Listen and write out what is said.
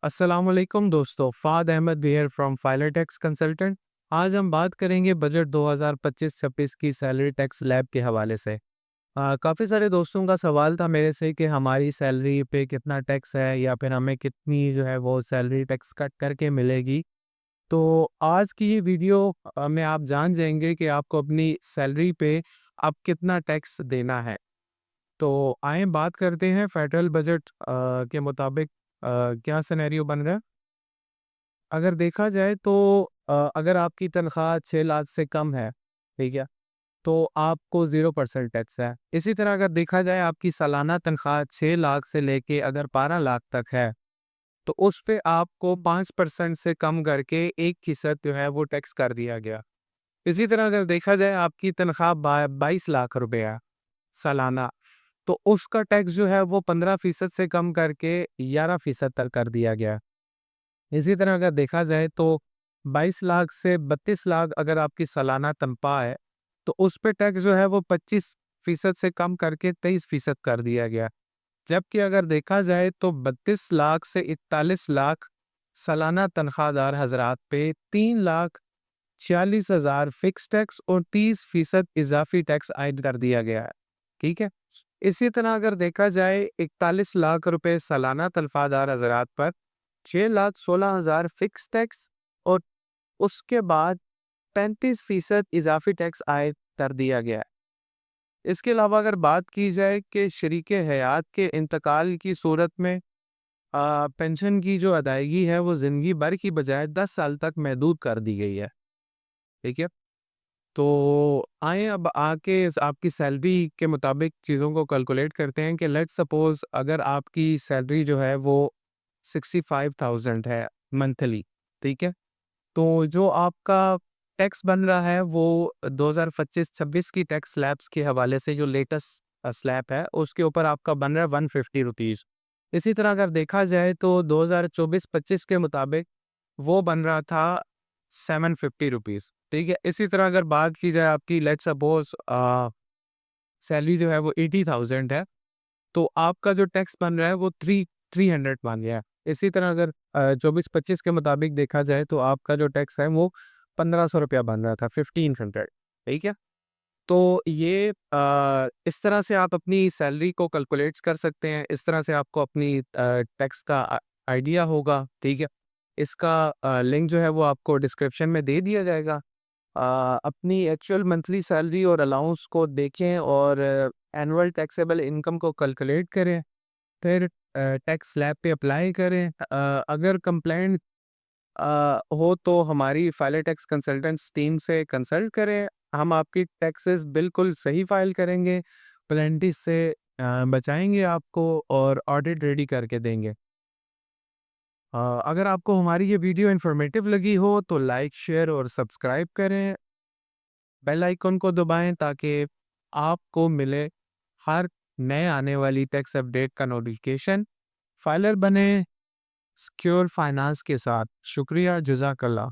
अस्सलामुअलैकुम दोस्तों, Fahad Ahmad here from filer tax consultant. आज हम बात करेंगे बजट 2025-26 की सैलरी टैक्स स्लैब के हवाले से। काफ़ी सारे दोस्तों का सवाल था मेरे से कि हमारी सैलरी पे कितना टैक्स है या फिर हमें कितनी जो है वो सैलरी टैक्स कट करके मिलेगी। तो आज की ये वीडियो में आप जान जाएँगे कि आपको अपनी सैलरी पे अब कितना टैक्स देना है। तो आइए बात करते हैं फेडरल बजट के मुताबिक क्या सिनेरियो बन रहा है। अगर देखा जाए तो अगर आपकी तनख्वाह 6 लाख से कम है, ठीक है? तो आपको 0% टैक्स है। इसी तरह अगर देखा जाए आपकी सालाना तनख्वाह 6 लाख से लेके अगर 12 लाख तक है, तो उस पे आपको 5% से कम करके 1% जो है वो टैक्स कर दिया गया। इसी तरह अगर देखा जाए आपकी तनख्वाह 22 लाख रुपए है सालाना, तो उसका टैक्स जो है वो 15% से कम करके 11% तक कर दिया गया। इसी तरह अगर देखा जाए तो 22 लाख से 32 लाख अगर आपकी सालाना तनख्वाह है, तो उस पे टैक्स जो है वो 25% से कम करके 23% कर दिया गया। जबकि अगर देखा जाए तो 32 लाख से 41 लाख सालाना तनख्वाहदार हज़रात पे 3,46,000 फिक्स टैक्स और 30% इज़ाफ़ी टैक्स आयद कर दिया गया है। ठीक है? इसी तरह अगर देखा जाए 41 लाख रुपए सालाना तनख्वाहदार हज़रात पर 6,16,000 फिक्स टैक्स और उसके बाद 35% इज़ाफ़ी टैक्स आयद कर दिया गया है। इसके अलावा अगर बात की जाए कि शरीके हयात के इंतकाल की सूरत में पेंशन की जो अदायगी है वो ज़िंदगी भर की बजाय 10 साल तक महदूद कर दी गई है। ठीक है? तो आइए अब आके आपकी सैलरी के मुताबिक चीज़ों को कैलकुलेट करते हैं कि लेट्स सपोज़ अगर आपकी सैलरी जो है वो 65,000 है मंथली, ठीक है? तो जो आपका टैक्स बन रहा है वो 2025-26 की टैक्स स्लैब्स के हवाले से जो लेटेस्ट स्लैब है उसके ऊपर आपका बन रहा है 150 रुपीज़। इसी तरह अगर देखा जाए तो 2024-25 के मुताबिक वो बन रहा था 750 रुपीज़, ठीक है? इसी तरह अगर बात की जाए आपकी लेट्स सपोज़ सैलरी जो है वो 80,000 है, तो आपका जो टैक्स बन रहा है वो 300 बन गया है। इसी तरह अगर 24-25 के मुताबिक देखा जाए तो आपका जो टैक्स है वो 1500 रुपया बन रहा था 1500, ठीक है? तो ये इस तरह से आप अपनी सैलरी को कैलकुलेट्स कर सकते हैं, इस तरह से आपको अपनी टैक्स का आइडिया होगा, ठीक है? इसका लिंक जो है वो आपको डिस्क्रिप्शन में दे दिया जाएगा। अपनी एक्चुअल मंथली सैलरी और अलाउंस को देखें और एनुअल टैक्सेबल इनकम को कैलकुलेट करें, फिर टैक्स स्लैब पे अप्लाई करें। अगर कंप्लेंट हो तो हमारी फाइलर टैक्स कंसल्टेंट्स टीम से कंसल्ट करें, हम आपकी टैक्सेस बिल्कुल सही फाइल करेंगे, पेनल्टी से बचाएँगे आपको और ऑडिट रेडी करके देंगे। अगर आपको हमारी ये वीडियो इन्फॉर्मेटिव लगी हो तो लाइक, शेयर और सब्सक्राइब करें। बेल आइकन को दबाएँ ताकि आपको मिले हर नए आने वाली टैक्स अपडेट का नोटिफ़िकेशन। फाइलर बने सिक्योर फाइनेंस के साथ। शुक्रिया, जज़ाकल्लाह।